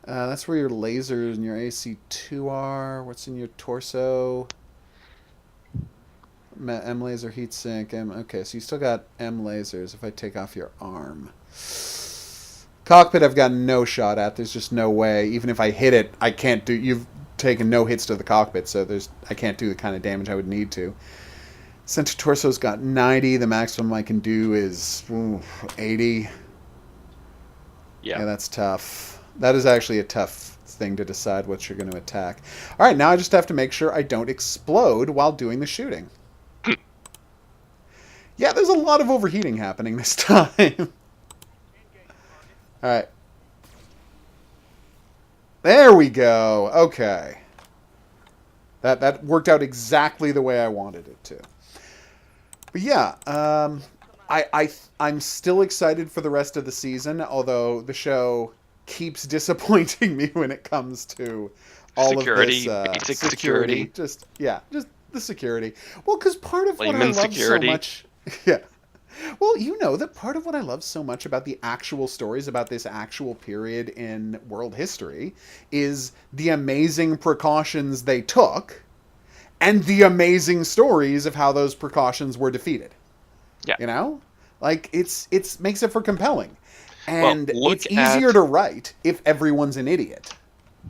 That's where your lasers and your AC2 are. What's in your torso? M laser heatsink. Okay, so you still got M lasers if I take off your arm. Cockpit I've got no shot at. There's just no way. Even if I hit it, I can't do... You've taken no hits to the cockpit, so I can't do the kind of damage I would need to. Center torso's got 90. The maximum I can do is 80. Yeah, that's tough. That is actually a tough thing to decide what you're going to attack. All right, now I just have to make sure I don't explode while doing the shooting. Yeah, there's a lot of overheating happening this time. All right. There we go. Okay. That worked out exactly the way I wanted it to. But yeah, I'm still excited for the rest of the season, although the show keeps disappointing me when it comes to all security, of this basic security. Just the security. Well, because part of what I Layman love security. so much, yeah. Well, you know that part of what I love so much about the actual stories about this actual period in world history is the amazing precautions they took and the amazing stories of how those precautions were defeated. Yeah. You know? Like, it's makes it for compelling. And well, it's easier to write if everyone's an idiot.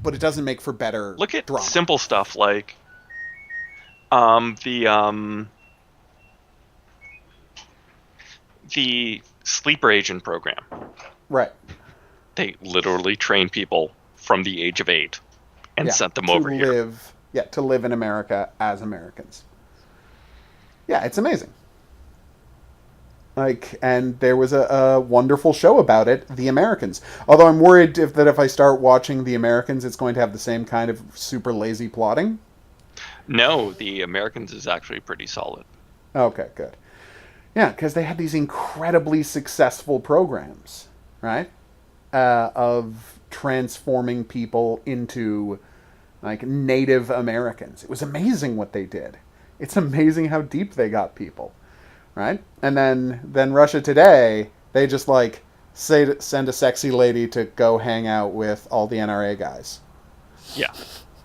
But it doesn't make for better Look at drama. simple stuff like the sleeper agent program. Right. They literally train people from the age of 8 and sent them over here. Yeah, to live in America as Americans. Yeah, it's amazing. And there was a wonderful show about it, The Americans. Although I'm worried that if I start watching The Americans, it's going to have the same kind of super lazy plotting. No, The Americans is actually pretty solid. Okay, good. Yeah, because they had these incredibly successful programs, right? Of transforming people into, like, Native Americans. It was amazing what they did. It's amazing how deep they got people, right? And then Russia Today, they just, like, send a sexy lady to go hang out with all the NRA guys. Yeah.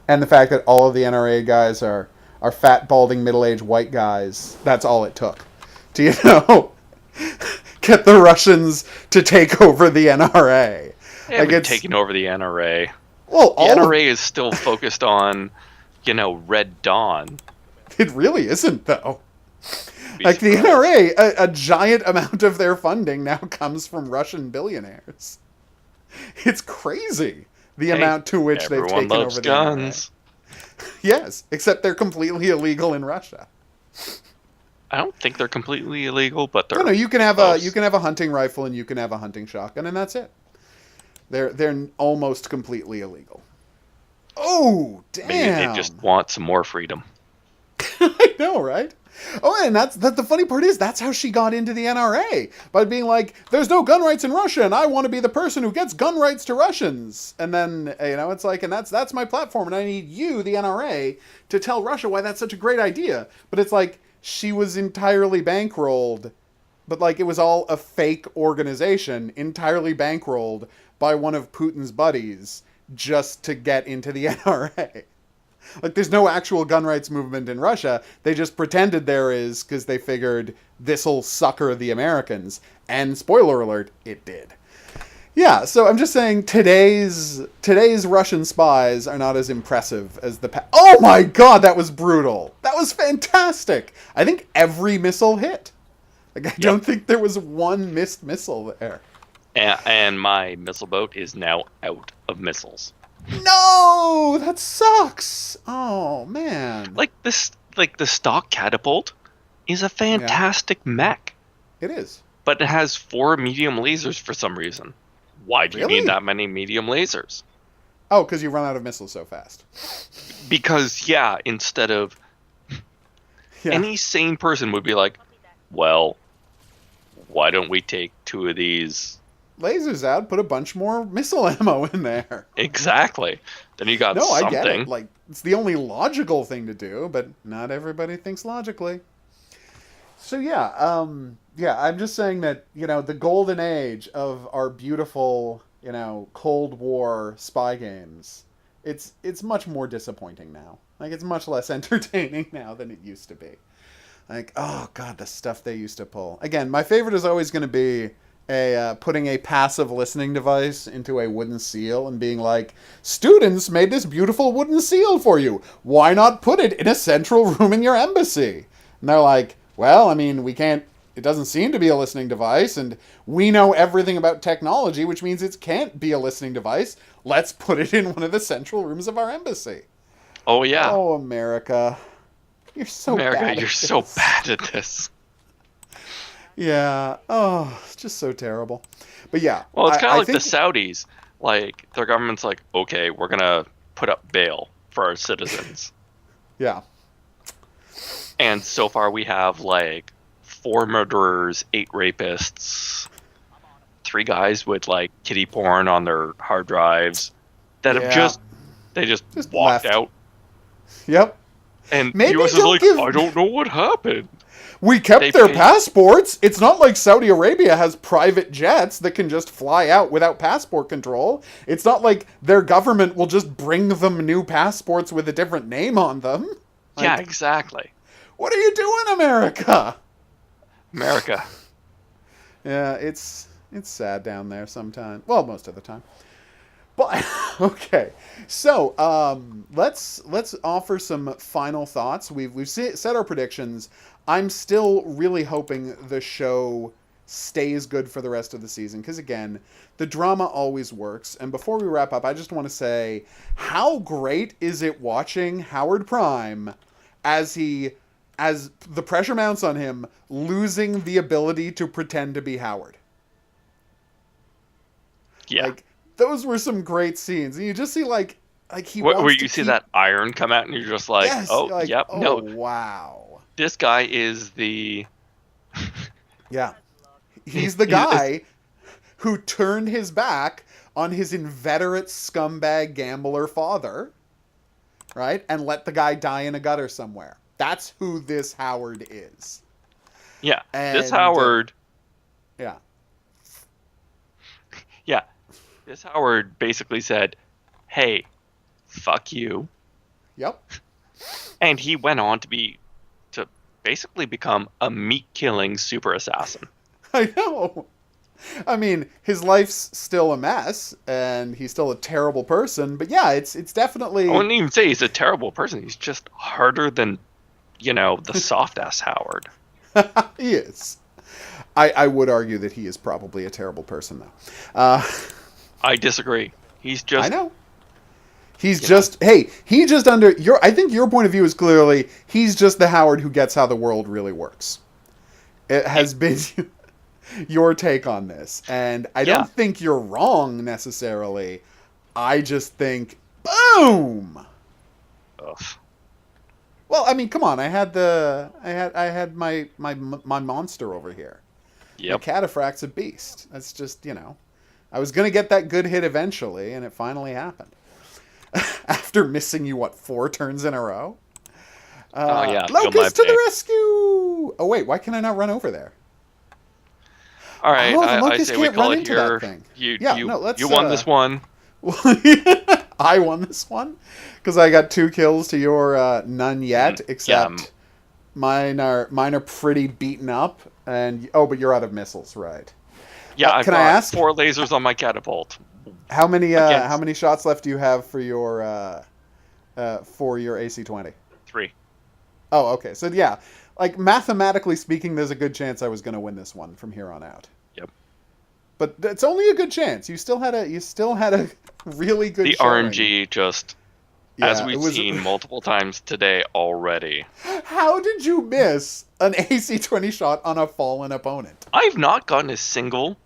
And the fact that all of the NRA guys are fat, balding, middle-aged white guys, that's all it took. To, you know, get the Russians to take over the NRA. They haven't taken over the NRA. Well, the NRA is still focused on, Red Dawn. It really isn't, though. Like, the NRA, a giant amount of their funding now comes from Russian billionaires. It's crazy, the amount to which they've taken over the guns. NRA. Yes, except they're completely illegal in Russia. I don't think they're completely illegal, but they're... No, you can have a hunting rifle and you can have a hunting shotgun, and that's it. They're almost completely illegal. Oh, damn! Maybe they just want some more freedom. I know, right? Oh, and that's the funny part is that's how she got into the NRA, by being like, "There's no gun rights in Russia, and I want to be the person who gets gun rights to Russians." And then it's like, and that's my platform, and I need you, the NRA, to tell Russia why that's such a great idea. But it's like she was entirely bankrolled, but like it was all a fake organization, entirely bankrolled by one of Putin's buddies just to get into the NRA. Like, there's no actual gun rights movement in Russia. They just pretended there is because they figured this'll sucker the Americans. And spoiler alert, it did. Yeah, so I'm just saying today's Russian spies are not as impressive as Oh my god, that was brutal. That was fantastic. I think every missile hit. Like, I don't think there was one missed missile there. And my missile boat is now out of missiles. No, that sucks. Oh man. Like the stock catapult is a fantastic mech. It is. But it has 4 medium lasers for some reason. Why do you need that many medium lasers? Oh, because you run out of missiles so fast. Because instead of any sane person would be like, well, why don't we take 2 of these lasers out, put a bunch more missile ammo in there. Exactly. Then you got something. I get it. Like, it's the only logical thing to do, but not everybody thinks logically. So I'm just saying that, the golden age of our beautiful, Cold War spy games, it's much more disappointing now. Like, it's much less entertaining now than it used to be. Like, oh god, the stuff they used to pull. Again, my favorite is always going to be putting a passive listening device into a wooden seal and being like, students made this beautiful wooden seal for you. Why not put it in a central room in your embassy? And they're like, well, I mean, we can't, it doesn't seem to be a listening device, and we know everything about technology, which means it can't be a listening device. Let's put it in one of the central rooms of our embassy. Oh, yeah. Oh, America. You're so bad at this. So bad at this. Yeah. Oh, it's just so terrible. But yeah. Well, it's kind of like the Saudis. Like, their government's like, okay, we're going to put up bail for our citizens. Yeah. And so far we have, 4 murderers, 8 rapists, 3 guys with, kiddie porn on their hard drives that have just walked left. out. Yep. And the U.S. is like, I don't know what happened. We kept their passports. It's not like Saudi Arabia has private jets that can just fly out without passport control. It's not like their government will just bring them new passports with a different name on them. Yeah, exactly. What are you doing, America? America. Yeah, it's sad down there sometimes. Well, most of the time. But okay, so let's offer some final thoughts. We've set our predictions. I'm still really hoping the show stays good for the rest of the season because, again, the drama always works. And before we wrap up, I just want to say, how great is it watching Howard Prime as the pressure mounts on him, losing the ability to pretend to be Howard? Yeah. Those were some great scenes. And you just see, he where you see that iron come out and you're just like, yes, yep, oh, no. Wow. This guy is the... Yeah. He's the guy who turned his back on his inveterate scumbag gambler father, right? And let the guy die in a gutter somewhere. That's who this Howard is. Yeah. This Howard... Yeah. Yeah. This Howard basically said, hey, fuck you. Yep. And he went on to basically become a meat-killing super assassin. I know. I mean, his life's still a mess, and he's still a terrible person, but yeah, it's definitely... I wouldn't even say he's a terrible person. He's just harder than, the soft-ass Howard. He is. I would argue that he is probably a terrible person, though. I disagree. He's just... I know. He's just... Hey, he just under... I think your point of view is clearly, he's just the Howard who gets how the world really works. It has been your take on this. And I don't think you're wrong, necessarily. I just think, boom! Ugh. Well, I mean, come on. I had my monster over here. My Yep. cataphract's a beast. That's just, I was gonna get that good hit eventually, and it finally happened. After missing you, what, 4 turns in a row? Oh yeah, feel my Locust to pain. the rescue! Oh wait, why can I not run over there? All right, Oh, the I locust say we can't call run it into that here. thing. You Yeah, you no, let's. you won this one. I won this one because I got 2 kills to your none yet, Yeah, except mine are pretty beaten up. And oh, but you're out of missiles, right? yeah. I've Can I got ask 4 lasers on my catapult. how Against many shots left do you have for your AC-20? 3. Oh, okay. So yeah, like mathematically speaking, there's a good chance I was going to win this one from here on out. Yep. But it's only a good chance. You still had a really good The showing. RNG just, as Yeah, it we've was. seen multiple times today already. How did you miss an AC-20 shot on a fallen opponent? I've not gotten a single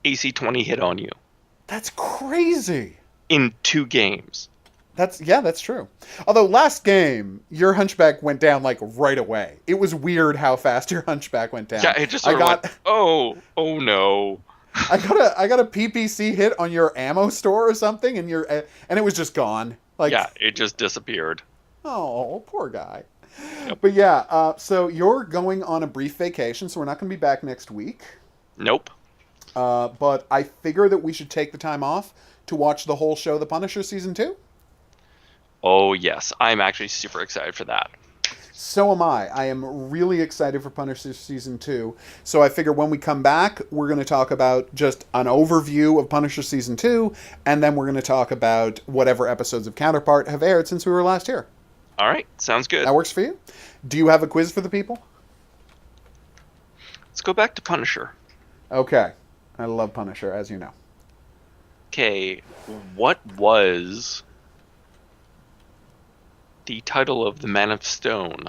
AC-20 hit on you That's crazy. in 2 games. That's true. Although last game, your hunchback went down like right away. It was weird how fast your hunchback went down. Yeah, it just I sort of got went, oh no. I got a PPC hit on your ammo store or something, and it was just gone. Like, Yeah, it just disappeared. oh, poor guy. Yep. But yeah, so you're going on a brief vacation, so we're not going to be back next week. Nope. But I figure that we should take the time off to watch the whole show, The Punisher season 2. Oh yes, I'm actually super excited for that. So am I. I am really excited for Punisher season 2. So I figure when we come back, we're going to talk about just an overview of Punisher season 2, and then we're going to talk about whatever episodes of Counterpart have aired since we were last here. All right, sounds good. That works for you? Do you have a quiz for the people? Let's go back to Punisher. Okay. I love Punisher, as you know. Okay, what was the title of the Man of Stone?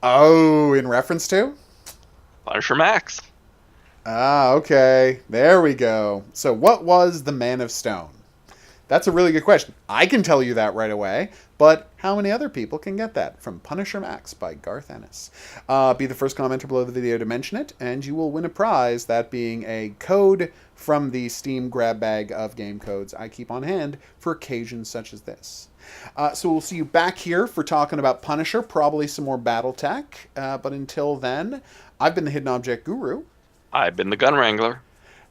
Oh, in reference to? Punisher Max. Ah, okay. There we go. So what was the Man of Stone? That's a really good question. I can tell you that right away, but how many other people can get that? From Punisher Max by Garth Ennis. Be the first commenter below the video to mention it, and you will win a prize, that being a code from the Steam grab bag of game codes I keep on hand for occasions such as this. So we'll see you back here for talking about Punisher, probably some more Battletech, but until then, I've been the Hidden Object Guru. I've been the Gun Wrangler.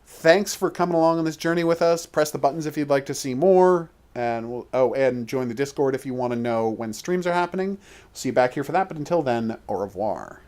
Thanks for coming along on this journey with us. Press the buttons if you'd like to see more. And and join the Discord if you want to know when streams are happening. We'll see you back here for that. But until then, au revoir.